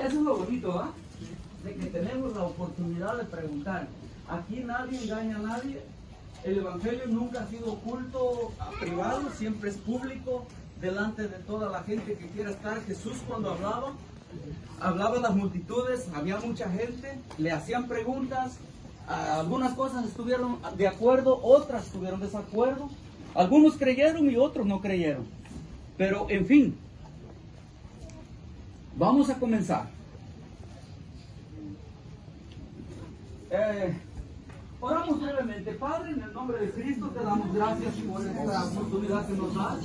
Eso es lo bonito, ¿ah? De que tenemos la oportunidad de preguntar. Aquí nadie engaña a nadie. El Evangelio nunca ha sido oculto, privado, siempre es público, delante de toda la gente que quiera estar. Jesús cuando hablaba a las multitudes, había mucha gente, le hacían preguntas, algunas cosas estuvieron de acuerdo, otras estuvieron de desacuerdo, algunos creyeron y otros no creyeron. Pero en fin, vamos a comenzar. Oramos brevemente. Padre, en el nombre de Cristo te damos gracias por esta oportunidad que nos das.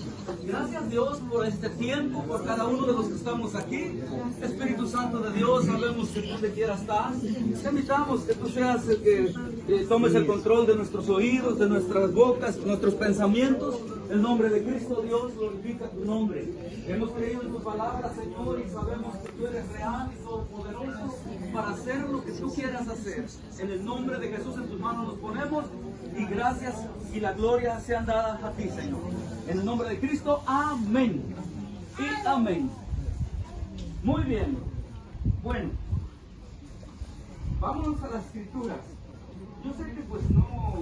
Gracias, Dios, por este tiempo, por cada uno de los que estamos aquí. Espíritu Santo de Dios, sabemos que tú te quieras estar. Te invitamos que tú seas el que tomes el control de nuestros oídos, de nuestras bocas, nuestros pensamientos. En el nombre de Cristo, Dios, glorifica tu nombre. Hemos creído en tu palabra, Señor, y sabemos que tú eres real y todopoderoso para hacer lo que tú quieras hacer. En el nombre de Jesús, en tus manos nos ponemos, y gracias y la gloria sean dadas a ti, Señor. En el nombre de Cristo, amén y amén. Muy bien. Bueno, vámonos a las escrituras. Yo sé que pues no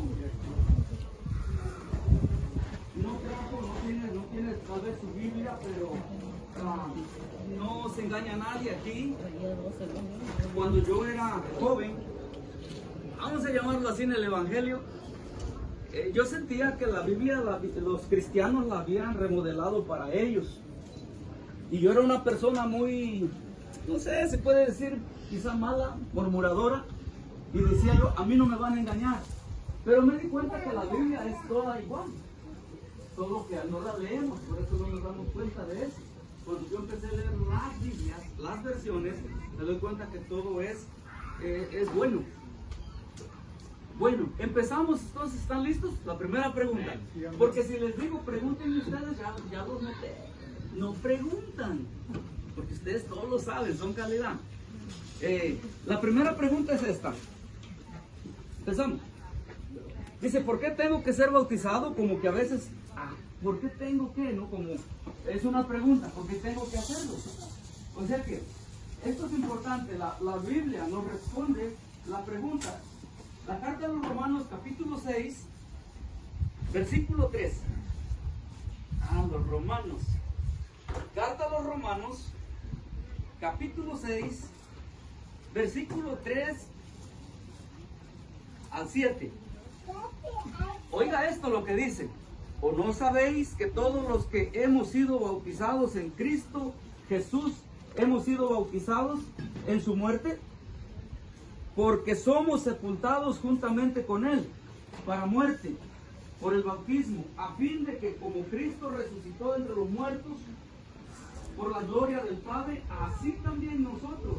tiene tal vez su Biblia, pero no se engaña a nadie aquí. Cuando yo era joven, vamos a llamarlo así en el Evangelio, yo sentía que la Biblia, los cristianos la habían remodelado para ellos. Y yo era una persona muy, no sé, se puede decir, quizá mala, murmuradora. Y decía yo, a mí no me van a engañar. Pero me di cuenta que la Biblia es toda igual. Solo que no la leemos, por eso no nos damos cuenta de eso. Cuando yo empecé a leer las Biblias, las versiones, me doy cuenta que todo es bueno. Bueno, empezamos entonces, ¿están listos? La primera pregunta. Porque si les digo, pregunten ustedes, ya los noté. No preguntan, porque ustedes todos lo saben, son calidad. La primera pregunta es esta. Empezamos. Dice, ¿por qué tengo que ser bautizado? Como que a veces, ¿por qué tengo que? ¿No? Como es una pregunta, ¿por qué tengo que hacerlo? O sea que, esto es importante, la Biblia nos responde la pregunta. La carta de los Romanos, capítulo 6, versículo 3. Los Romanos. Carta a los Romanos, capítulo 6, versículo 3 al 7. Oiga esto lo que dice. ¿O no sabéis que todos los que hemos sido bautizados en Cristo Jesús hemos sido bautizados en su muerte? Porque somos sepultados juntamente con Él para muerte por el bautismo, a fin de que como Cristo resucitó entre los muertos por la gloria del Padre, así también nosotros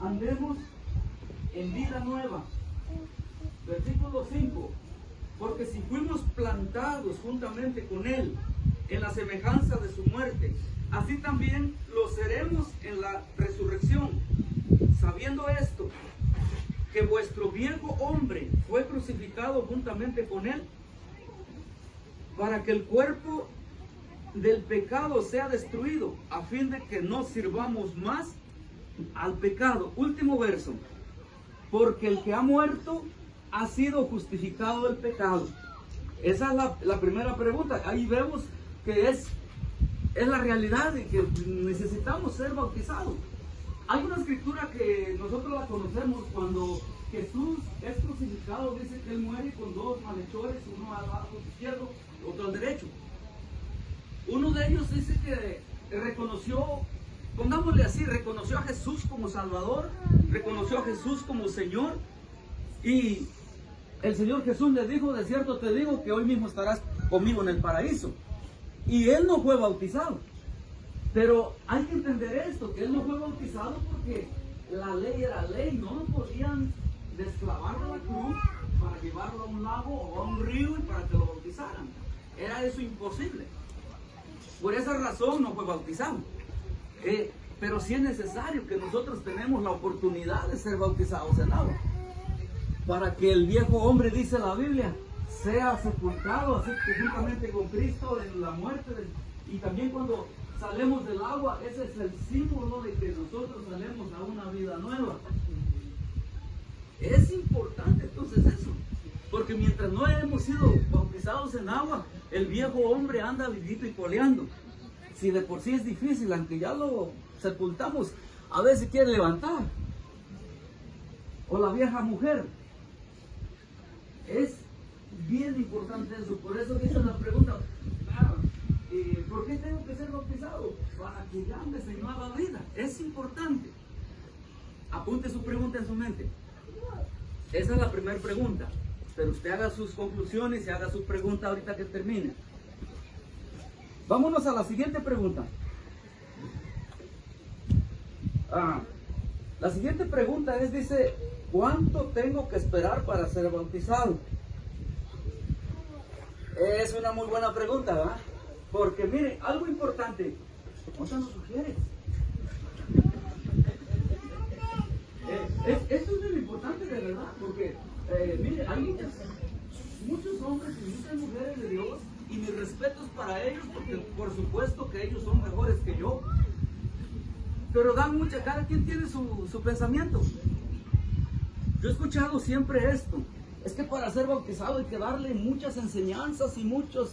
andemos en vida nueva. Versículo 5. Porque si fuimos plantados juntamente con Él en la semejanza de su muerte, así también lo seremos en la resurrección. Sabiendo esto, que vuestro viejo hombre fue crucificado juntamente con Él, para que el cuerpo del pecado sea destruido, a fin de que no sirvamos más al pecado. Último verso. Porque el que ha muerto ha sido justificado del pecado. Esa es la primera pregunta. Ahí vemos que es la realidad de que necesitamos ser bautizados. Hay una escritura que nosotros la conocemos cuando Jesús es crucificado, dice que Él muere con dos malhechores, uno al lado izquierdo, otro al derecho. Uno de ellos dice que reconoció, pongámosle así, reconoció a Jesús como Salvador, reconoció a Jesús como Señor, y el Señor Jesús le dijo, de cierto te digo que hoy mismo estarás conmigo en el paraíso. Y él no fue bautizado. Pero hay que entender esto, que él no fue bautizado porque la ley era ley, no lo podían desclavar de la cruz para llevarlo a un lago o a un río y para que lo bautizaran. Era eso imposible. Por esa razón no fue bautizado. Pero sí es necesario que nosotros tenemos la oportunidad de ser bautizados en agua. Para que el viejo hombre, dice la Biblia, sea sepultado así que juntamente con Cristo en la muerte Y también cuando salemos del agua, ese es el símbolo de que nosotros salemos a una vida nueva. Es importante entonces eso, porque mientras no hemos sido bautizados en agua, el viejo hombre anda vivito y coleando. Si de por sí es difícil, aunque ya lo sepultamos, a veces quiere levantar. O la vieja mujer. Es bien importante eso. Por eso dice la pregunta, ¿por qué tengo que ser bautizado? Para que ya me se nueva vida. Es importante. Apunte su pregunta en su mente. Esa es la primera pregunta. Pero usted haga sus conclusiones y haga su pregunta ahorita que termine. Vámonos a la siguiente pregunta. La siguiente pregunta es, dice, ¿cuánto tengo que esperar para ser bautizado? Es una muy buena pregunta, ¿verdad? Porque mire, algo importante, ¿cómo están los sugieres? Esto es muy importante de verdad, porque mire, hay muchos hombres y muchas mujeres de Dios, y mis respetos para ellos, porque por supuesto que ellos son mejores que yo, pero dan mucha, cada quien tiene su pensamiento. Yo he escuchado siempre esto, es que para ser bautizado hay que darle muchas enseñanzas y muchos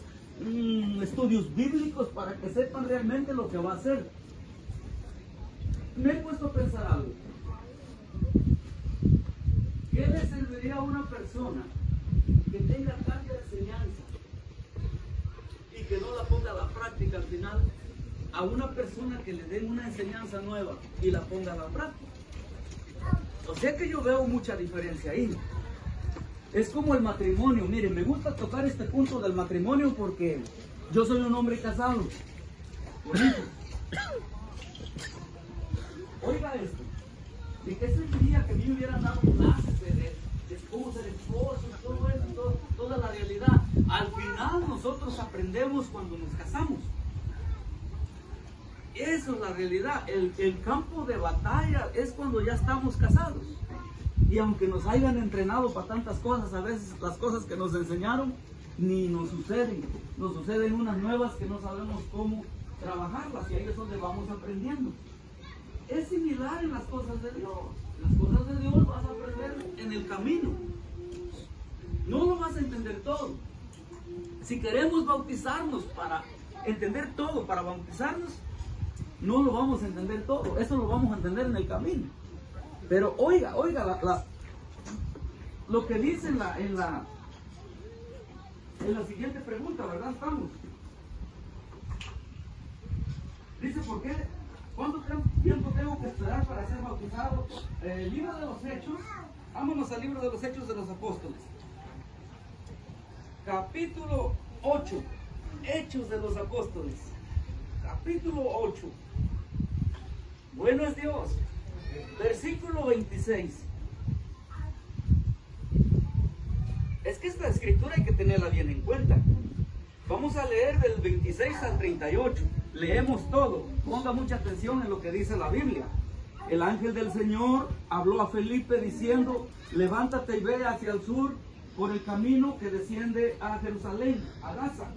estudios bíblicos para que sepan realmente lo que va a hacer. Me he puesto a pensar algo. ¿Qué le serviría a una persona que tenga tanta enseñanza y que no la ponga a la práctica al final, a una persona que le den una enseñanza nueva y la ponga a la práctica? O sea que yo veo mucha diferencia ahí. Es como el matrimonio. Miren, me gusta tocar este punto del matrimonio porque yo soy un hombre casado. Oiga esto. ¿De qué serviría que a mí me hubieran dado clases de cómo ser esposo, todo eso, toda la realidad? Al final nosotros aprendemos cuando nos casamos. Eso es la realidad. El campo de batalla es cuando ya estamos casados. Y aunque nos hayan entrenado para tantas cosas, a veces las cosas que nos enseñaron ni nos suceden. Nos suceden unas nuevas que no sabemos cómo trabajarlas, y ahí es donde vamos aprendiendo. Es similar en las cosas de Dios. Las cosas de Dios vas a aprender en el camino. No lo vas a entender todo. Si queremos bautizarnos para entender todo, para bautizarnos, no lo vamos a entender todo. Eso lo vamos a entender en el camino. Pero oiga, lo que dice en la siguiente pregunta, ¿verdad? Estamos. Dice, ¿por qué? ¿Cuánto tiempo tengo que esperar para ser bautizado? Libro de los Hechos. Vámonos al libro de los Hechos de los Apóstoles. Capítulo 8. Hechos de los Apóstoles. Capítulo 8. Bueno es Dios. Versículo 26. Es que esta escritura hay que tenerla bien en cuenta. Vamos a leer del 26 al 38. Leemos todo. Ponga mucha atención en lo que dice la Biblia. El ángel del Señor habló a Felipe diciendo: levántate y ve hacia el sur por el camino que desciende a Jerusalén, a Gaza,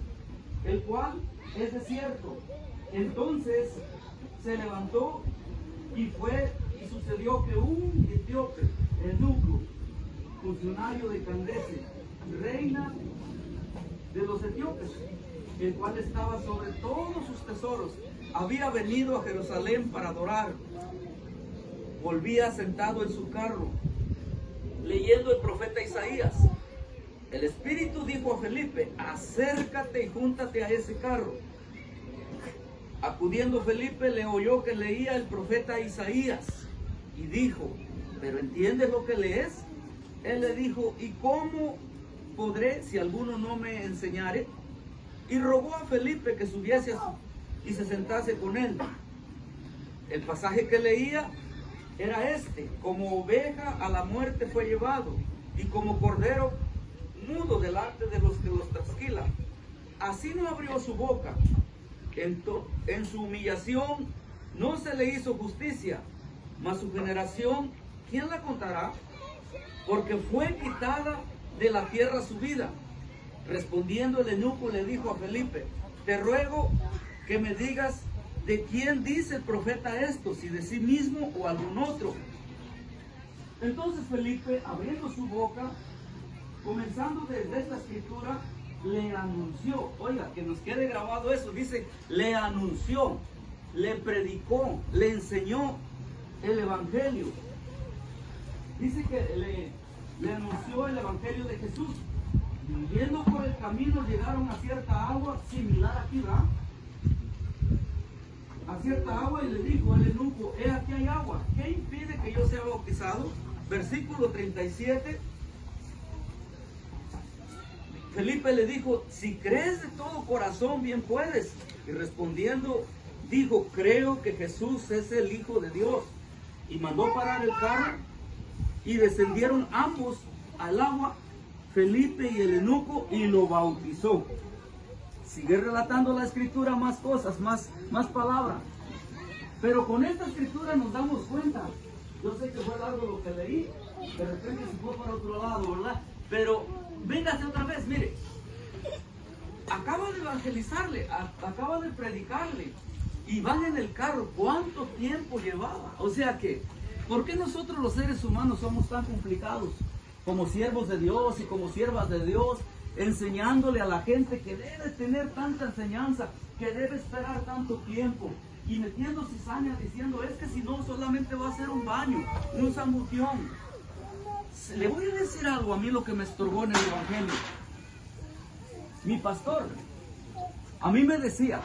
el cual es desierto. Entonces se levantó y fue, y sucedió que un etíope, eunuco, funcionario de Candace, reina de los etíopes, el cual estaba sobre todos sus tesoros, había venido a Jerusalén para adorar. Volvía sentado en su carro, leyendo el profeta Isaías. El Espíritu dijo a Felipe: acércate y júntate a ese carro. Acudiendo Felipe, le oyó que leía el profeta Isaías y dijo: ¿pero entiendes lo que lees? Él le dijo: ¿y cómo podré si alguno no me enseñare? Y rogó a Felipe que subiese y se sentase con él. El pasaje que leía era este: como oveja a la muerte fue llevado, y como cordero mudo delante de los que los trasquilan. Así no abrió su boca. En su humillación no se le hizo justicia, mas su generación, ¿quién la contará? Porque fue quitada de la tierra su vida. Respondiendo el eunuco le dijo a Felipe: te ruego que me digas de quién dice el profeta esto, si de sí mismo o algún otro. Entonces Felipe, abriendo su boca, comenzando desde esta escritura, le anunció. Oiga, que nos quede grabado eso. Dice, le anunció, le predicó, le enseñó el evangelio. Dice que le anunció el evangelio de Jesús. Yendo por el camino llegaron a cierta agua, similar aquí, ¿verdad? A cierta agua, y le dijo el eunuco, he aquí hay agua, ¿qué impide que yo sea bautizado? Versículo 37. Felipe le dijo, si crees de todo corazón, bien puedes. Y respondiendo, dijo, creo que Jesús es el Hijo de Dios. Y mandó parar el carro, y descendieron ambos al agua, Felipe y el eunuco, y lo bautizó. Sigue relatando la escritura más cosas, más palabras. Pero con esta escritura nos damos cuenta. Yo sé que fue largo lo que leí, de repente se fue para otro lado, ¿verdad? Pero véngase otra vez, mire. Acaba de evangelizarle, acaba de predicarle, y van en el carro. ¿Cuánto tiempo llevaba? O sea que, ¿por qué nosotros los seres humanos somos tan complicados? Como siervos de Dios y como siervas de Dios, enseñándole a la gente que debe tener tanta enseñanza, que debe esperar tanto tiempo, y metiendo cizaña diciendo, es que si no solamente va a ser un baño, un zambutión. Le voy a decir algo a mí, lo que me estorbó en el evangelio. Mi pastor a mí me decía,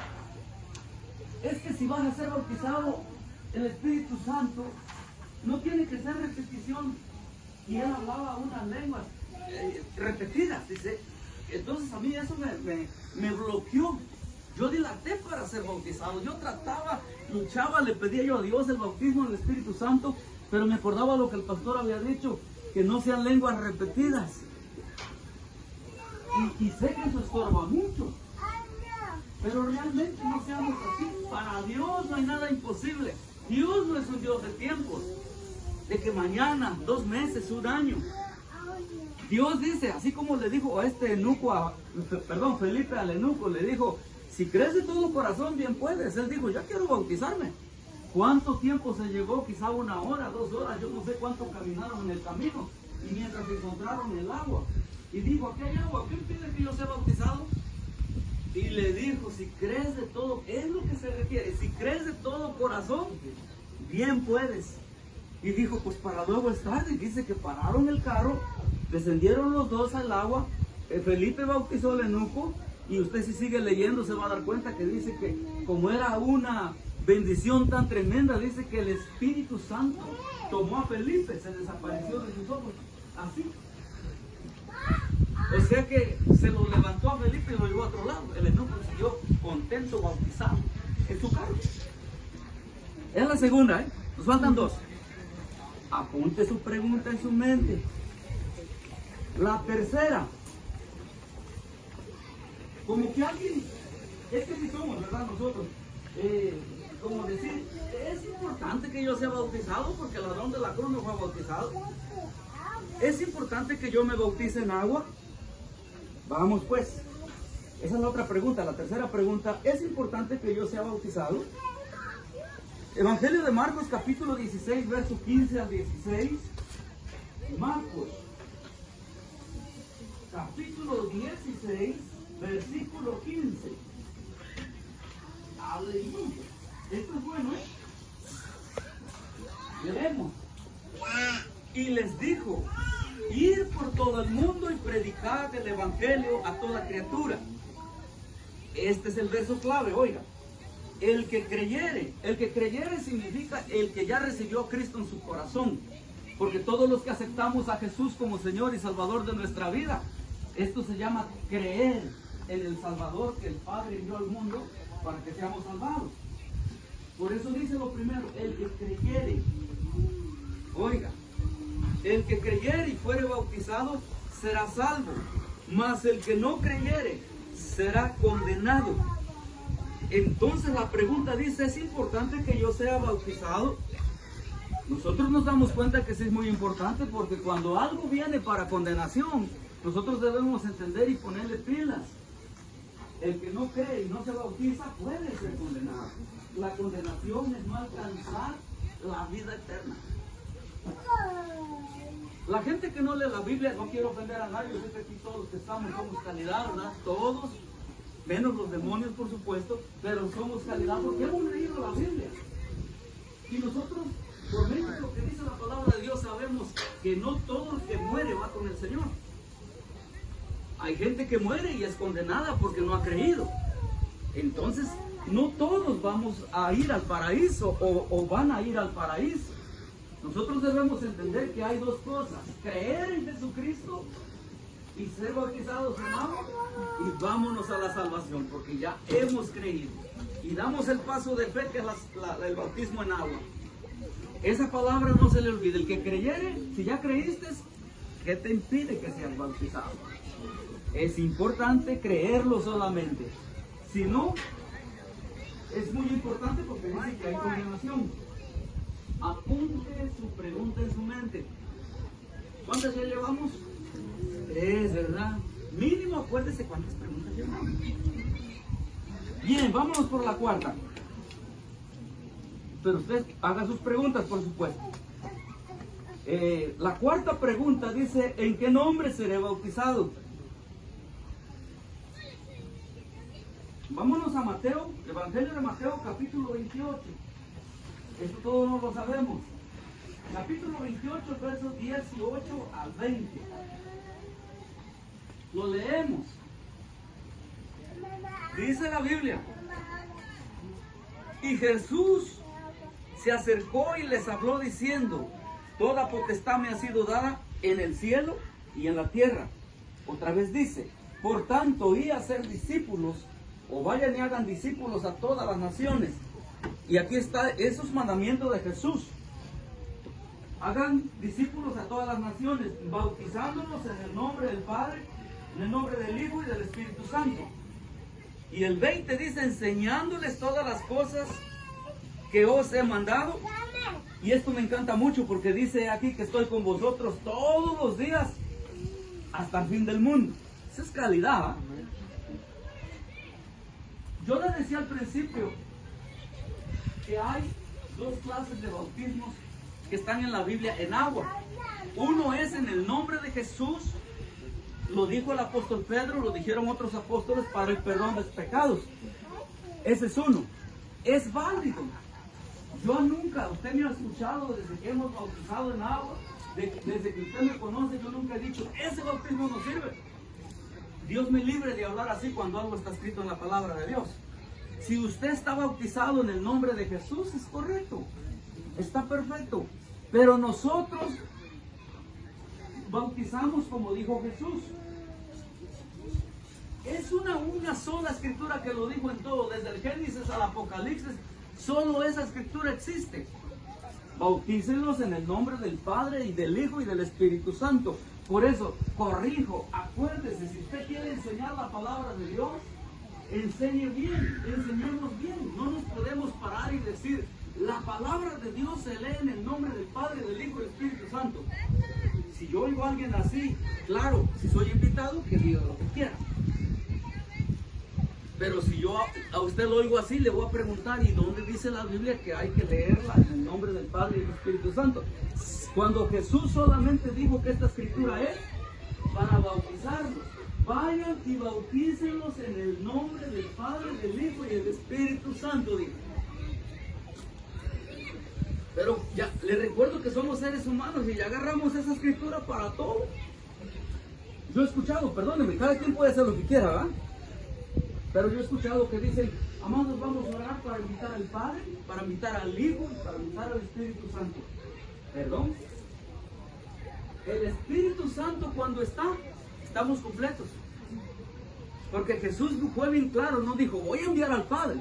es que si vas a ser bautizado el Espíritu Santo, no tiene que ser repetición. Y él hablaba unas lenguas repetidas, dice. Entonces a mí eso me bloqueó. Yo dilaté para ser bautizado. Yo trataba, luchaba, le pedía yo a Dios el bautismo del Espíritu Santo, pero me acordaba lo que el pastor había dicho, que no sean lenguas repetidas. Y sé que eso estorba mucho, pero realmente no seamos así. Para Dios no hay nada imposible. Dios no es un Dios de tiempos, de que mañana, 2 meses, 1 año. Dios dice, así como le dijo a este eunuco, Felipe al eunuco, le dijo, si crees de todo corazón, bien puedes. Él dijo, ya quiero bautizarme. ¿Cuánto tiempo se llevó? Quizá 1 hora, 2 horas, yo no sé cuánto caminaron en el camino. Y mientras encontraron el agua, y dijo, aquí hay agua, ¿qué impide que yo sea bautizado? Y le dijo, si crees de todo, es lo que se requiere, si crees de todo corazón, bien puedes. Y dijo, pues para luego es tarde. Dice que pararon el carro, descendieron los dos al agua, Felipe bautizó al eunuco, y usted si sigue leyendo se va a dar cuenta que dice que como era una bendición tan tremenda, dice que el Espíritu Santo tomó a Felipe, se desapareció de sus ojos, así. O sea que se lo levantó a Felipe y lo llevó a otro lado. El eunuco siguió contento, bautizado en su carro. Es la segunda, ¿eh? Nos faltan 2. Apunte su pregunta en su mente. La tercera. Como que alguien, es que si somos, ¿verdad? Nosotros, como decir, es importante que yo sea bautizado porque el ladrón de la cruz no fue bautizado. ¿Es importante que yo me bautice en agua? Vamos pues. Esa es la otra pregunta, la tercera pregunta. ¿Es importante que yo sea bautizado? Evangelio de Marcos, capítulo 16, verso 15 al 16. Marcos, capítulo 16, versículo 15. Aleluya. Esto es bueno, ¿eh? Leemos. Y les dijo, ir por todo el mundo y predicar el evangelio a toda criatura. Este es el verso clave, oiga. El que creyere significa el que ya recibió a Cristo en su corazón. Porque todos los que aceptamos a Jesús como Señor y Salvador de nuestra vida, esto se llama creer en el Salvador que el Padre envió al mundo para que seamos salvados. Por eso dice lo primero, el que creyere. Oiga, el que creyere y fuere bautizado será salvo, mas el que no creyere será condenado. Entonces la pregunta dice, ¿es importante que yo sea bautizado? Nosotros nos damos cuenta que sí es muy importante, porque cuando algo viene para condenación, nosotros debemos entender y ponerle pilas. el que no cree y no se bautiza puede ser condenado. La condenación es no alcanzar la vida eterna. La gente que no lee la Biblia, no quiero ofender a nadie, yo sé que aquí todos los que estamos somos calidad, ¿verdad? Todos, menos los demonios por supuesto, pero somos calidad porque hemos leído la Biblia. Y nosotros, por medio de lo que dice la palabra de Dios, sabemos que no todo el que muere va con el Señor. Hay gente que muere y es condenada porque no ha creído. Entonces, no todos vamos a ir al paraíso o van a ir al paraíso. Nosotros debemos entender que hay dos cosas: creer en Jesucristo y ser bautizados en agua, y vámonos a la salvación, porque ya hemos creído y damos el paso de fe, que es el bautismo en agua. Esa palabra no se le olvide. El que creyere, si ya creíste, ¿qué te impide que seas bautizado? Es importante creerlo solamente. Si no, es muy importante porque dice que hay condenación. Apunte su pregunta en su mente. ¿Cuántas ya llevamos? 3, ¿verdad? Mínimo acuérdese cuántas preguntas llevamos. Bien, vámonos por la cuarta. Pero usted haga sus preguntas, por supuesto. La cuarta pregunta dice: ¿en qué nombre seré bautizado? Vámonos a Mateo, Evangelio de Mateo, capítulo 28. Esto todos no lo sabemos. Capítulo 28, versos 18 al 20. Lo leemos. Dice la Biblia: y Jesús se acercó y les habló diciendo: toda potestad me ha sido dada en el cielo y en la tierra. Otra vez dice: por tanto, id a ser discípulos, o vayan y hagan discípulos a todas las naciones. Y aquí está esos mandamientos de Jesús: hagan discípulos a todas las naciones, bautizándolos en el nombre del Padre, en el nombre del Hijo y del Espíritu Santo. Y el 20 dice: enseñándoles todas las cosas que os he mandado. Y esto me encanta mucho porque dice aquí que estoy con vosotros todos los días hasta el fin del mundo. Esa es calidad, ¿eh? Yo les decía al principio que hay dos clases de bautismos que están en la Biblia en agua. Uno es en el nombre de Jesús, lo dijo el apóstol Pedro, lo dijeron otros apóstoles, para el perdón de los pecados. Ese es uno. Es válido. Yo nunca, usted me ha escuchado desde que hemos bautizado en agua, desde que usted me conoce, yo nunca he dicho: ese bautismo no sirve. Dios me libre de hablar así cuando algo está escrito en la palabra de Dios. Si usted está bautizado en el nombre de Jesús, es correcto, está perfecto. Pero nosotros bautizamos como dijo Jesús. Es una sola escritura que lo dijo en todo, desde el Génesis al Apocalipsis. Solo esa escritura existe. Bautícenlos en el nombre del Padre y del Hijo y del Espíritu Santo. Por eso, corrijo, acuérdese, si usted quiere enseñar la palabra de Dios, enseñe bien, enseñemos bien. No nos podemos parar y decir: la palabra de Dios se lee en el nombre del Padre, del Hijo y del Espíritu Santo. Si yo oigo a alguien así, claro, si soy invitado, que diga lo que quiera. Pero si yo a usted lo oigo así, le voy a preguntar: ¿y dónde dice la Biblia que hay que leerla en el nombre del Padre y del Espíritu Santo? Cuando Jesús solamente dijo que esta escritura es para bautizarlos. Vayan y bautícenlos en el nombre del Padre, del Hijo y del Espíritu Santo, dijo. Pero ya les recuerdo que somos seres humanos y ya agarramos esa escritura para todo. Yo he escuchado, perdónenme, cada quien puede hacer lo que quiera, ¿verdad? Pero yo he escuchado que dicen: amados, vamos a orar para invitar al Padre, para invitar al Hijo y para invitar al Espíritu Santo. ¿Perdón? El Espíritu Santo, cuando está, estamos completos. Porque Jesús fue bien claro, no dijo: voy a enviar al Padre.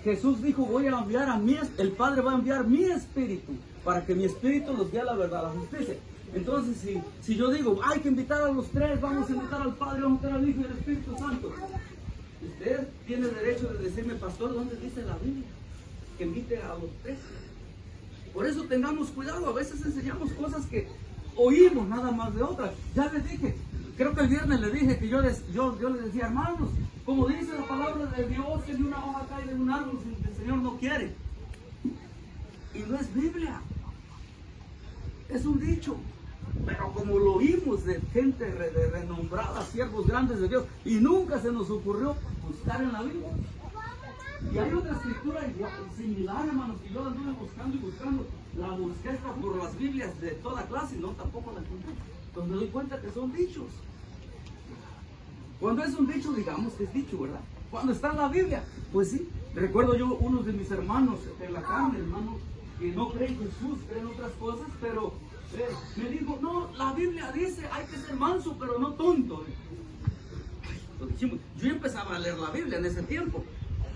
Jesús dijo: voy a enviar a mí, el Padre va a enviar mi Espíritu, para que mi Espíritu los guíe a la verdad, a la justicia. Entonces, si yo digo: hay que invitar a los tres, vamos a invitar al Padre, vamos a invitar al Hijo y al Espíritu Santo, usted tiene derecho de decirme: pastor, ¿dónde dice la Biblia que invite a los tres? Por eso tengamos cuidado, a veces enseñamos cosas que oímos nada más de otras. Ya les dije, creo que el viernes le dije que yo les decía: hermanos, Como dice la palabra de Dios, que ni una hoja cae de un árbol si el Señor no quiere. Y no es Biblia, es un dicho. Pero como lo oímos de gente renombrada, siervos grandes de Dios, y nunca se nos ocurrió buscar en la Biblia. Y hay otra escritura similar, hermanos, que yo anduve buscando y buscando. La busqué hasta por las Biblias de toda clase y no, tampoco la encontré. Entonces me doy cuenta que son dichos. Cuando es un dicho, digamos que es dicho, ¿verdad? Cuando está en la Biblia, pues sí. Recuerdo yo unos de mis hermanos en la carne, hermanos, que no creen en Jesús, creen otras cosas, pero me dijo, no, la Biblia dice, hay que ser manso, pero no tonto. Lo dijimos. Yo empezaba a leer la Biblia en ese tiempo.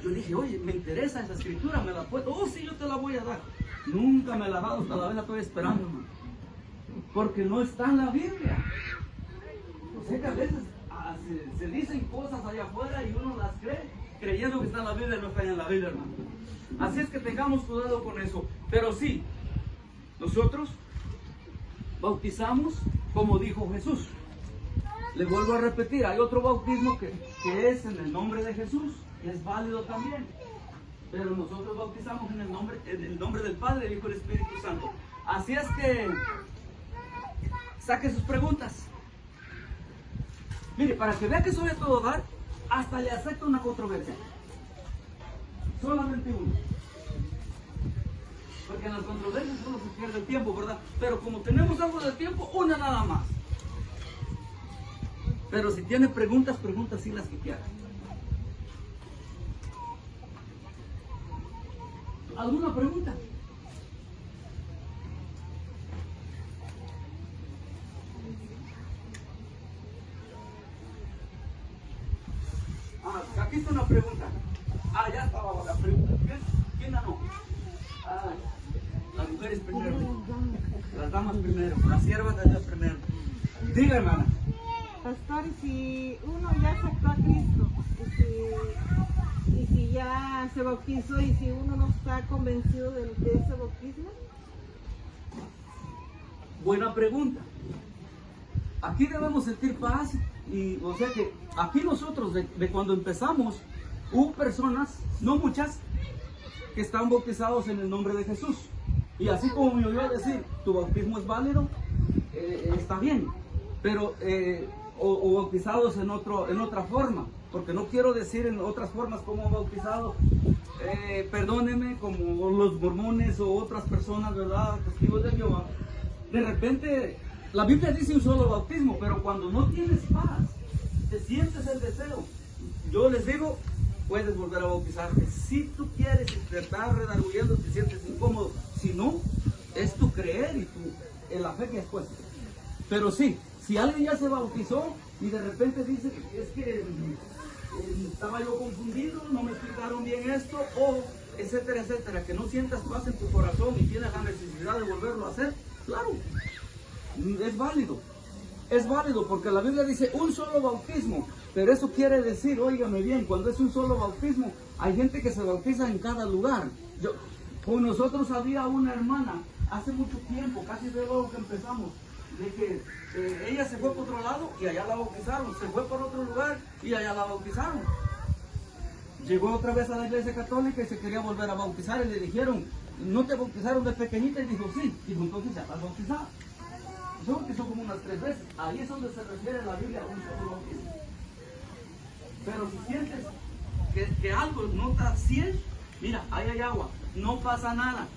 Yo dije, oye, me interesa esa escritura, me la puedo. Oh, sí, yo te la voy a dar. Nunca me la ha dado, hasta la vez la estoy esperando, hermano. Porque no está en la Biblia. O sea que a veces se dicen cosas allá afuera y uno las cree, creyendo que está en la Biblia y no está en la Biblia, hermano. Así es que tengamos cuidado con eso. Pero sí, nosotros bautizamos como dijo Jesús. Le vuelvo a repetir, hay otro bautismo que es en el nombre de Jesús, y es válido también. Pero nosotros bautizamos en el nombre del Padre, del Hijo y del Espíritu Santo. Así es que saque sus preguntas. Mire, para que vea que soy a todo dar, hasta le acepto una controversia. Solamente uno. Porque en las controversias uno se pierde el tiempo, ¿verdad? Pero como tenemos algo de tiempo, una nada más. Pero si tiene preguntas, preguntas sí las que quieran. ¿Alguna pregunta? Aquí está una pregunta. Ya estaba la pregunta. ¿Quién ganó? Las mujeres primero. Las damas primero. Las siervas de Dios primero. Diga, hermana. Pastor, si uno ya aceptó a Cristo, y si ya se bautizó y si uno no está convencido de ese bautismo. Buena pregunta. Aquí debemos sentir paz y, o sea que aquí nosotros de cuando empezamos hubo personas, no muchas, que están bautizados en el nombre de Jesús. Y así como me oyó decir, tu bautismo es válido, está bien, pero o bautizados en otra forma, porque no quiero decir en otras formas como bautizados, perdóneme, como los mormones o otras personas, ¿verdad? Testigos de Jehová. De repente, la Biblia dice un solo bautismo, pero cuando no tienes paz, te sientes el deseo, yo les digo, puedes volver a bautizarte. Si tú quieres y te estás redarguyendo, te sientes incómodo. Si no, es tu creer y la fe que has puesto. Pero sí, si alguien ya se bautizó y de repente dice, es que estaba yo confundido, no me explicaron bien esto, o etcétera, etcétera, que no sientas paz en tu corazón y tienes la necesidad de volverlo a hacer, claro, es válido. Es válido porque la Biblia dice un solo bautismo, pero eso quiere decir, óigame bien, cuando es un solo bautismo, hay gente que se bautiza en cada lugar. Con nosotros había una hermana, hace mucho tiempo, casi de luego que empezamos, de que ella se fue por otro lado y allá la bautizaron, se fue por otro lugar y allá la bautizaron. Llegó otra vez a la iglesia católica y se quería volver a bautizar y le dijeron, ¿no te bautizaron de pequeñita? Y dijo, sí. Dijo, entonces ya estás bautizada. Se bautizó como unas 3 veces. Ahí es donde se refiere la Biblia a un solo bautismo. Pero si sientes que algo no está 100, mira, ahí hay agua, no pasa nada.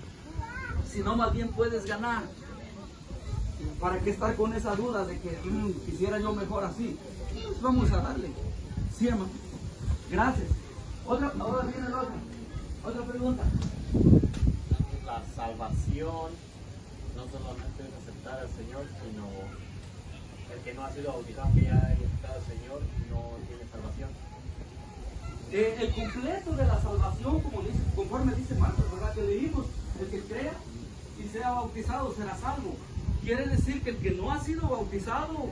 Sino más bien puedes ganar. ¿Para qué estar con esa duda de que quisiera yo mejor así? Pues vamos a darle. Sí, hermano. Gracias. Ahora viene la otra pregunta. La salvación no solamente es aceptar al Señor, sino el que no ha sido bautizado, que ya ha aceptado al Señor, no tiene salvación. El completo de la salvación, conforme dice Marcos, ¿verdad? Que leímos, el que crea y sea bautizado será salvo. Quiere decir que el que no ha sido bautizado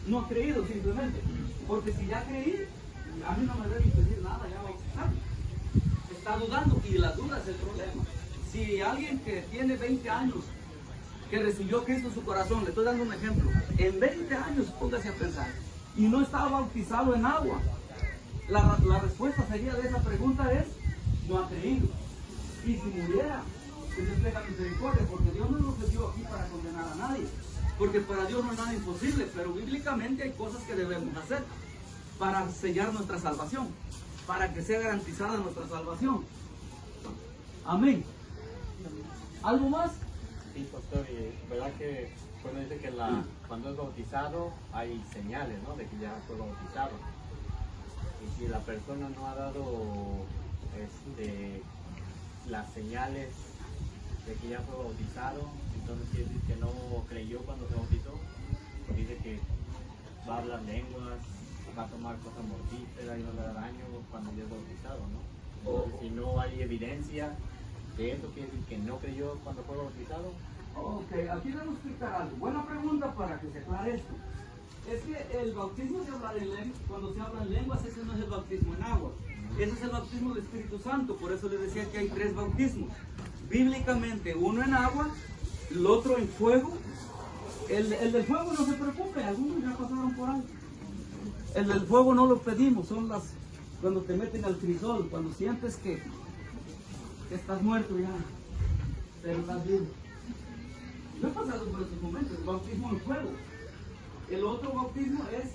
no ha creído simplemente. Porque si ya creí, a mí no me debe impedir nada ya bautizar. Está dudando y la duda es el problema. Si alguien que tiene 20 años, que recibió Cristo en su corazón, le estoy dando un ejemplo, en 20 años póngase a pensar, y no estaba bautizado en agua, la respuesta sería de esa pregunta es, no ha creído. Y si muriera, pues Dios tenga misericordia, porque Dios no nos dio aquí para condenar a nadie. Porque para Dios no es nada imposible, pero bíblicamente hay cosas que debemos hacer para sellar nuestra salvación, para que sea garantizada nuestra salvación. Amén. ¿Algo más? Sí, pastor, y verdad que bueno, dice que cuando es bautizado hay señales, ¿no? De que ya fue bautizado. Y si la persona no ha dado las señales de que ya fue bautizado, entonces quiere decir que no creyó cuando se bautizó. Dice que va a hablar lenguas, va a tomar cosas mortíferas y no le da daño cuando ya es bautizado, ¿no? Entonces, si no hay evidencia de eso, quiere decir que no creyó cuando fue bautizado. Ok, aquí debo explicar algo. Buena pregunta para que se aclare esto. Es que el bautismo de hablar en lenguas, cuando se habla en lenguas, ese no es el bautismo en agua. Ese es el bautismo del Espíritu Santo. Por eso les decía que hay 3 bautismos. Bíblicamente, uno en agua, el otro en fuego. El del fuego no se preocupe, algunos ya pasaron por ahí. El del fuego no lo pedimos, son cuando te meten al crisol, cuando sientes que estás muerto ya, pero estás vivo. Yo he pasado por esos momentos, el bautismo en fuego. El otro bautismo es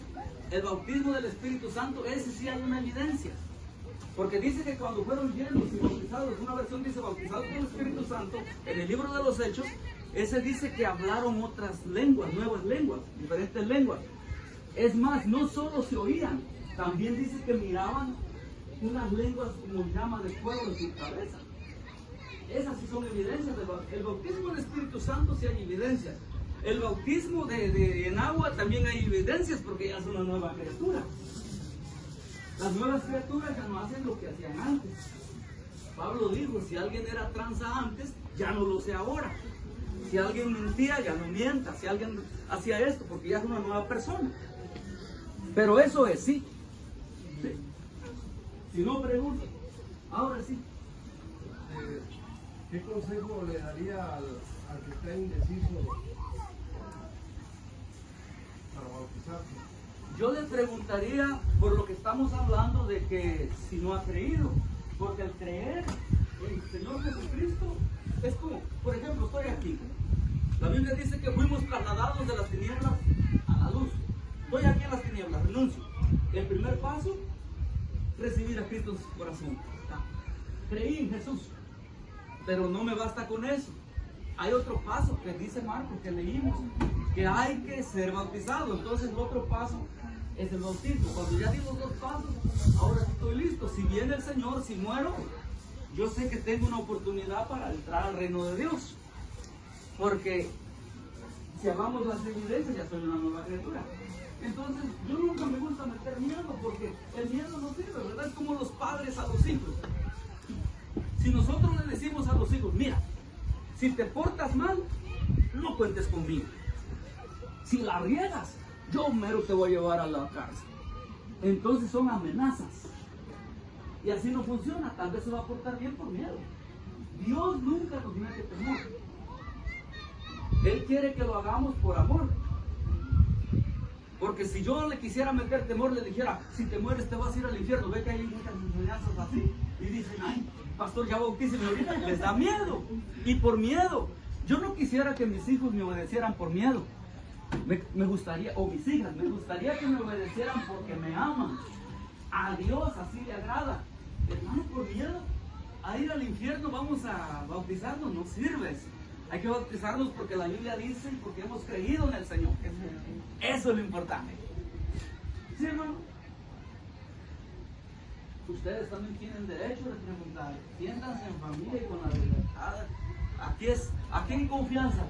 el bautismo del Espíritu Santo, ese sí hay una evidencia. Porque dice que cuando fueron llenos y bautizados, una versión dice bautizados con el Espíritu Santo, en el libro de los Hechos, ese dice que hablaron otras lenguas, nuevas lenguas, diferentes lenguas. Es más, no solo se oían, también dice que miraban unas lenguas como llama de fuego en su cabeza. Esas sí son evidencias. El bautismo del Espíritu Santo sí hay evidencias. El bautismo en agua también hay evidencias porque ya es una nueva criatura. Las nuevas criaturas ya no hacen lo que hacían antes. Pablo dijo, si alguien era tranza antes, ya no lo sé ahora. Si alguien mentía, ya no mienta. Si alguien hacía esto, porque ya es una nueva persona. Pero eso es sí. Sí. Si no, pregunto. Ahora sí. ¿Qué consejo le daría al que está indeciso para bautizarse? Yo le preguntaría por lo que estamos hablando de que si no ha creído, porque al creer en el Señor Jesucristo es como, por ejemplo, estoy aquí. La Biblia dice que fuimos trasladados de las tinieblas a la luz. Estoy aquí en las tinieblas, renuncio. El primer paso, recibir a Cristo en su corazón. Creí en Jesús, pero no me basta con eso. Hay otro paso que dice Marcos, que leímos, que hay que ser bautizado. Entonces el otro paso es el bautismo. Cuando ya di los 2 pasos, ahora estoy listo. Si viene el Señor, si muero, yo sé que tengo una oportunidad para entrar al reino de Dios. Porque si hagamos las evidencias, ya soy una nueva criatura. Entonces, yo nunca me gusta meter miedo, porque el miedo no sirve, ¿verdad? Es como los padres a los hijos. Si nosotros le decimos a los hijos, mira, si te portas mal, no cuentes conmigo. Si la riegas, yo mero te voy a llevar a la cárcel. Entonces son amenazas. Y así no funciona. Tal vez se va a portar bien por miedo. Dios nunca nos mete temor. Él quiere que lo hagamos por amor. Porque si yo le quisiera meter temor, le dijera, si te mueres te vas a ir al infierno. Ve que hay muchas enseñanzas así. Y dicen, ay, pastor, ya bautíceme ahorita. Les da miedo. Y por miedo. Yo no quisiera que mis hijos me obedecieran por miedo. Me gustaría, o mis hijas, me gustaría que me obedecieran porque me aman. A Dios así le agrada. Hermano, por miedo a ir al infierno vamos a bautizarnos, no sirve. Hay que bautizarnos porque la Biblia dice y porque hemos creído en el Señor. Eso es lo importante. ¿Sí, hermano? Ustedes también tienen derecho de preguntar. Siéntanse en familia y con la libertad. Aquí en confianza.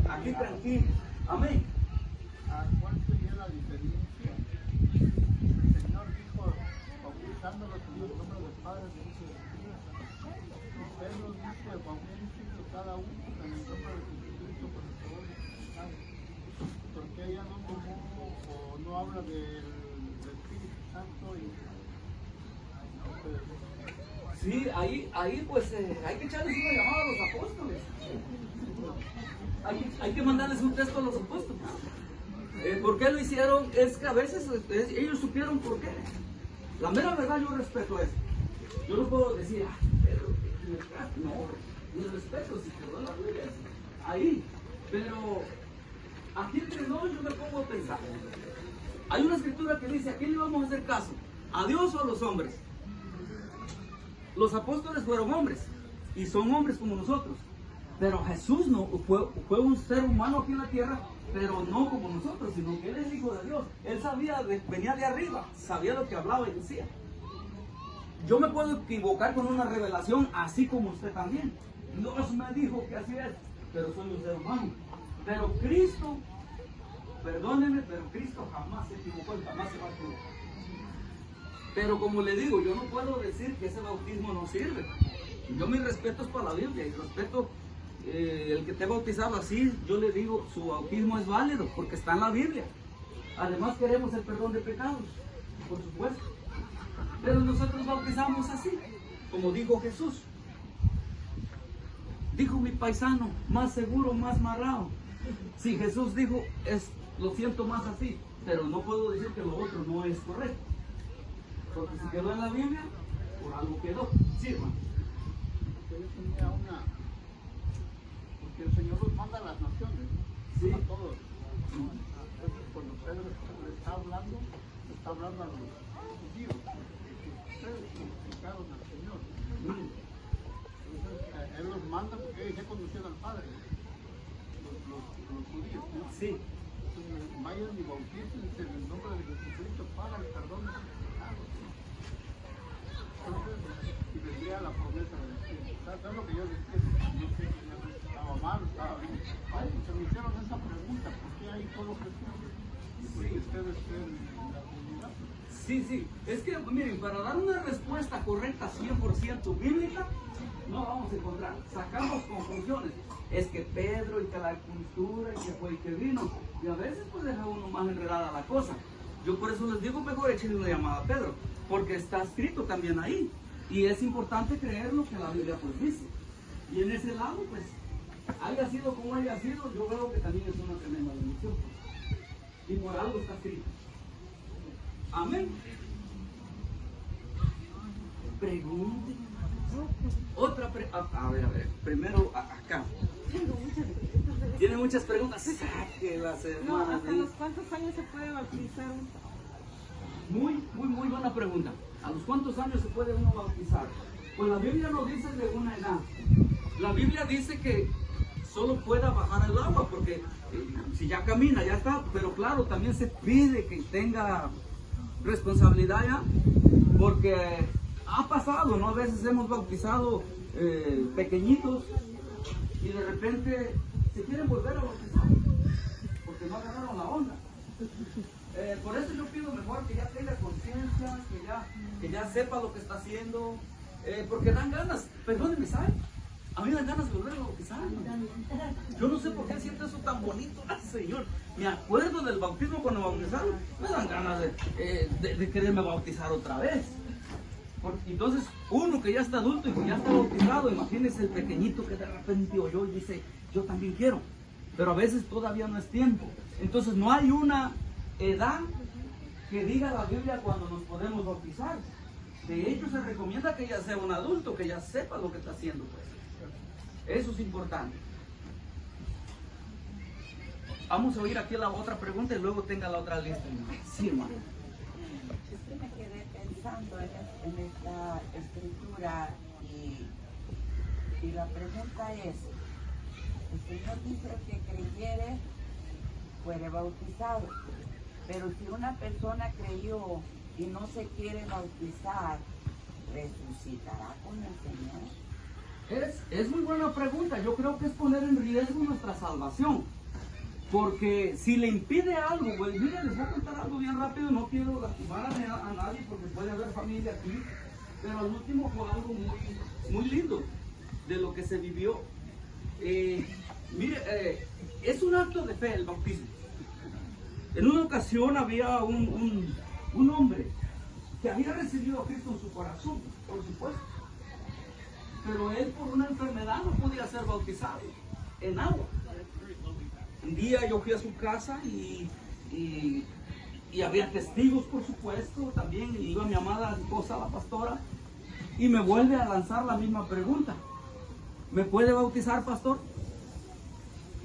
Aquí tranquilo. Amén. ¿Cuál sería la diferencia? El Señor dijo, bautizándolos en el nombre del Padre, del Hijo y del Espíritu. Pedro dice, bautícense cada uno en el nombre de Jesucristo por el favor de sus pecados. ¿Por qué ella no tomó o no habla del Espíritu Santo y Sí, ahí pues hay que echarles una llamada a los apóstoles. Hay que mandarles un texto a los apóstoles. ¿Por qué lo hicieron? Es que a veces ellos supieron por qué. La mera verdad, yo respeto eso. Yo no puedo decir, pero no, yo respeto, si te doy la Biblia, ahí. Pero aquí entre nosotros yo me pongo a pensar. Hay una escritura que dice, ¿a quién le vamos a hacer caso? ¿A Dios o a los hombres? Los apóstoles fueron hombres y son hombres como nosotros. Pero Jesús no fue un ser humano aquí en la tierra, pero no como nosotros, sino que Él es hijo de Dios. Él venía de arriba, sabía lo que hablaba y decía. Yo me puedo equivocar con una revelación, así como usted también. Dios me dijo que así es, pero soy un ser humano. Pero Cristo, perdóneme, pero Cristo jamás se equivocó y jamás se va a equivocar. Pero como le digo, yo no puedo decir que ese bautismo no sirve. Yo mi respeto es para la Biblia y respeto el que te ha bautizado así. Yo le digo, su bautismo es válido porque está en la Biblia. Además queremos el perdón de pecados, por supuesto. Pero nosotros bautizamos así, como dijo Jesús. Dijo mi paisano, más seguro, más marrado. Si Jesús dijo, lo siento más así, pero no puedo decir que lo otro no es correcto. Porque si quedó en la Biblia, por algo quedó. Sí, hermano. Yo tenía una... Porque el Señor los manda a las naciones, Sí. a todos. Entonces, cuando Pedro le está hablando a los judíos, que ustedes glorificaron al Señor. Entonces, Él los manda porque ellos ya conocían al Padre, los judíos, ¿no? Sí. Entonces, vayan y bautícense en el nombre de Jesucristo para el perdón de sus pecados. Entonces, y vendría la promesa del cielo. ¿Sabes lo que yo decía? Yo sé que ya estaba mal, estaba bien. Ay, pues se me hicieron esa pregunta, ¿por qué hay todo Jesús? Y porque ustedes creen en la comunidad. Sí. Es que, miren, para dar una respuesta correcta 100% bíblica, no vamos a encontrar. Sacamos conclusiones. Es que Pedro y que la cultura y que fue y que vino. Y a veces pues deja uno más enredada la cosa. Yo por eso les digo, mejor échenle una llamada a Pedro, porque está escrito también ahí. Y es importante creer lo que la Biblia pues dice. Y en ese lado, pues, haya sido como haya sido, yo veo que también es una tremenda bendición. Y por algo está escrito. Amén. Pregunte. Otra pregunta. A ver. Primero acá. Tiene muchas preguntas. Sáquelas, No, hermanas. ¿hasta los cuántos años se puede bautizar? Muy buena pregunta. ¿A los cuántos años se puede uno bautizar? Pues la Biblia no dice de una edad. La Biblia dice que solo pueda bajar el agua, porque si ya camina, ya está. Pero claro, también se pide que tenga responsabilidad ya, porque ha pasado, ¿no? A veces hemos bautizado pequeñitos y de repente se quieren volver a bautizar, porque no agarraron la onda. Por eso yo pido mejor que ya tenga conciencia, que ya sepa lo que está haciendo, porque dan ganas, perdónenme, ¿saben? A mí me dan ganas de volver a bautizar. Yo no sé por qué siento eso tan bonito. Ay, Señor, me acuerdo del bautismo cuando me bautizaron. Me dan ganas de quererme bautizar otra vez. Entonces, uno que ya está adulto y que ya está bautizado, imagínese el pequeñito que de repente oyó y dice, yo también quiero. Pero a veces todavía no es tiempo. Entonces, no hay una edad que diga la Biblia cuando nos podemos bautizar. De hecho, se recomienda que ya sea un adulto, que ya sepa lo que está haciendo, pues. Eso es importante. Vamos a oír aquí la otra pregunta y luego tenga la otra lista. Sí, hermano. Yo me quedé pensando en esta escritura y la pregunta es, el Señor dice que creyere fuere bautizado, pero si una persona creyó y no se quiere bautizar, ¿resucitará con el Señor? Es muy buena pregunta. Yo creo que es poner en riesgo nuestra salvación. Porque si le impide algo, pues mire, les voy a contar algo bien rápido. No quiero lastimar a nadie porque puede haber familia aquí. Pero al último fue algo muy lindo de lo que se vivió. Mire, es un acto de fe el bautismo. En una ocasión había un hombre que había recibido a Cristo en su corazón, por supuesto. Pero él por una enfermedad no podía ser bautizado en agua. Un día yo fui a su casa y y había testigos, por supuesto, también iba mi amada esposa, la pastora, y me vuelve a lanzar la misma pregunta. ¿Me puede bautizar, pastor?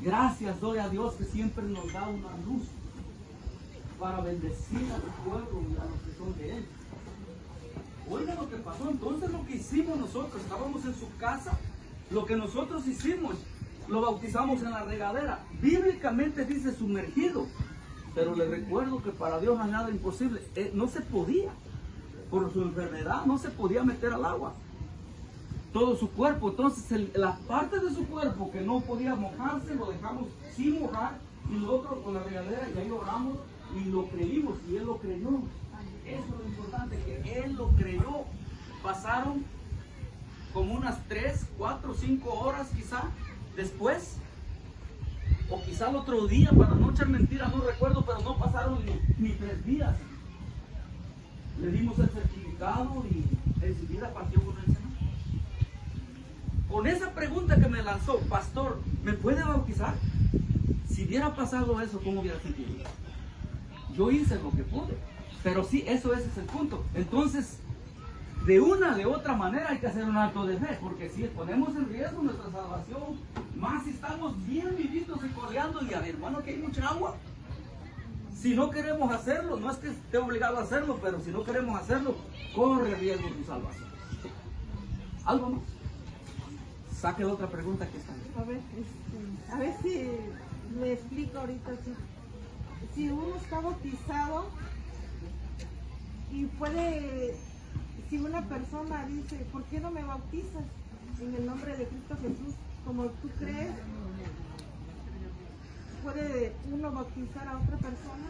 Gracias doy a Dios que siempre nos da una luz para bendecir a su pueblo y a los que son de Él. Oiga lo que pasó, entonces lo que hicimos nosotros, estábamos en su casa, lo que nosotros hicimos, lo bautizamos en la regadera. Bíblicamente dice sumergido, pero le recuerdo que para Dios no hay nada imposible. No se podía, por su enfermedad, no se podía meter al agua. Todo su cuerpo, entonces la parte de su cuerpo que no podía mojarse, lo dejamos sin mojar, y lo otro con la regadera, y ahí oramos y lo creímos, y Él lo creyó. Eso es lo importante, que Él lo creyó. Pasaron como unas 3, 4, 5 horas quizá después, o quizá el otro día, para no echar mentiras, no recuerdo, pero no pasaron ni 3 días. Le dimos el certificado y enseguida partió con el Señor. Con esa pregunta que me lanzó, pastor, ¿me puede bautizar? Si hubiera pasado eso, ¿cómo hubiera sentido? Yo hice lo que pude, pero sí, ese es el punto. Entonces, de una de otra manera hay que hacer un acto de fe, porque si ponemos en riesgo nuestra salvación, más si estamos bien vivitos y coleando, y a ver, hermano, que hay mucha agua. Si no queremos hacerlo, no es que esté obligado a hacerlo, pero si no queremos hacerlo, corre riesgo tu salvación. ¿Algo más? Saque la otra pregunta que está ahí. A ver si me explico ahorita. Si uno está bautizado y si una persona dice, ¿por qué no me bautizas en el nombre de Cristo Jesús como tú crees? ¿Puede uno bautizar a otra persona?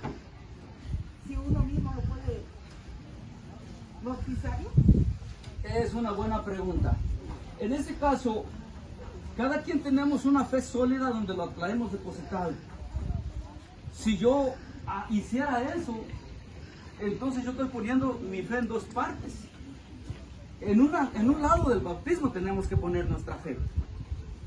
Si uno mismo lo puede bautizarlo. Es una buena pregunta. En ese caso, cada quien tenemos una fe sólida donde la hemos depositado. Si yo hiciera eso, entonces yo estoy poniendo mi fe en dos partes. En un lado del bautismo tenemos que poner nuestra fe.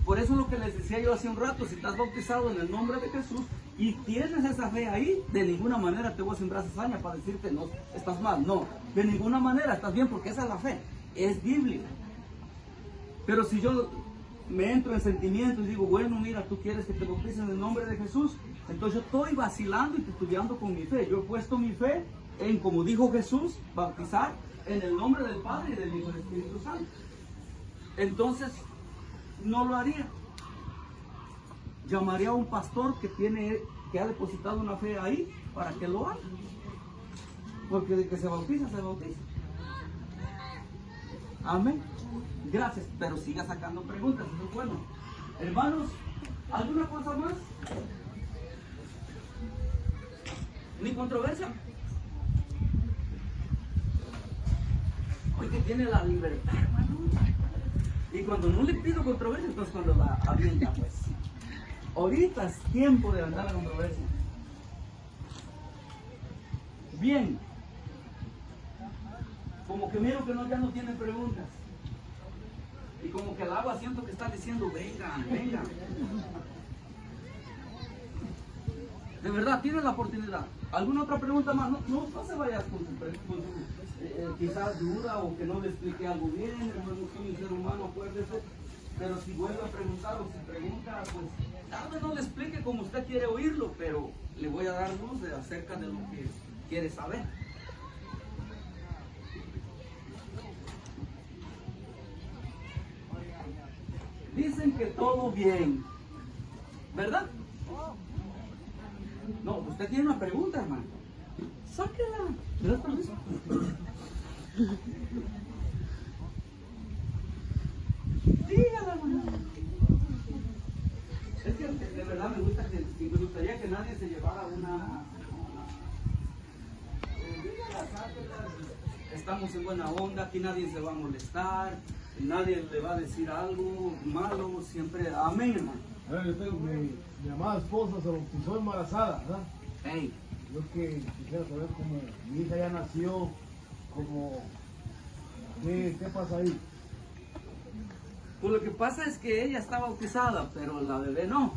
Por eso lo que les decía yo hace un rato, si estás bautizado en el nombre de Jesús y tienes esa fe ahí, de ninguna manera te voy a sembrar cizaña para decirte no, estás mal. No, de ninguna manera estás bien, porque esa es la fe, es bíblica. Pero si yo me entro en sentimiento y digo, bueno, mira, tú quieres que te bautices en el nombre de Jesús, entonces yo estoy vacilando y titubeando con mi fe. Yo he puesto mi fe en, como dijo Jesús, bautizar en el nombre del Padre y del Hijo y del Espíritu Santo. Entonces, no lo haría. Llamaría a un pastor que ha depositado una fe ahí para que lo haga. Porque de que se bautiza, se bautiza. Amén. Gracias, pero siga sacando preguntas, eso es bueno. Hermanos, ¿alguna cosa más? ¿Ni controversia? Porque tiene la libertad, hermano. Y cuando no le pido controversia, entonces cuando la avienta, pues. Ahorita es tiempo de andar a controversia. Bien. Como que miro que ya no tienen preguntas. Y como que el agua siento que está diciendo, vengan, vengan. De verdad, tienen la oportunidad. ¿Alguna otra pregunta más? No se vaya con su quizás duda o que no le explique algo bien. Hermano, soy un ser humano, acuérdese. Pero si vuelve a preguntar o si pregunta, pues tal vez no le explique como usted quiere oírlo, pero le voy a dar luz acerca de lo que quiere saber. Dicen que todo bien, ¿verdad? No, usted tiene una pregunta, hermano. Sáquela. ¿Me das permiso? Dígala, hermano. Es que de verdad me gustaría que nadie se llevara una dígala, sáquela. Estamos en buena onda, aquí nadie se va a molestar. Nadie le va a decir algo malo, siempre, amén, hermano. Yo tengo mi amada esposa se bautizó embarazada, ¿verdad? Hey. Yo que quisiera saber cómo mi hija ya nació, ¿qué pasa ahí? Pues lo que pasa es que ella está bautizada, pero la bebé no.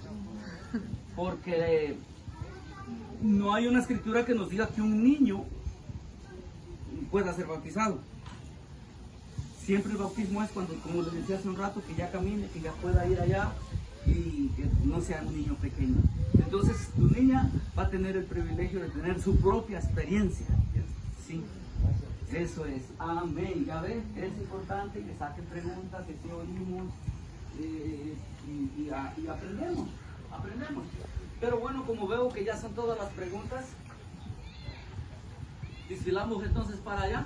Porque no hay una escritura que nos diga que un niño pueda ser bautizado. Siempre el bautismo es cuando, como les decía hace un rato, que ya camine, que ya pueda ir allá y que no sea un niño pequeño. Entonces tu niña va a tener el privilegio de tener su propia experiencia. Sí, eso es. Amén. Ya ven, es importante que saquen preguntas, que sí oímos y aprendemos. Pero bueno, como veo que ya son todas las preguntas, desfilamos entonces para allá.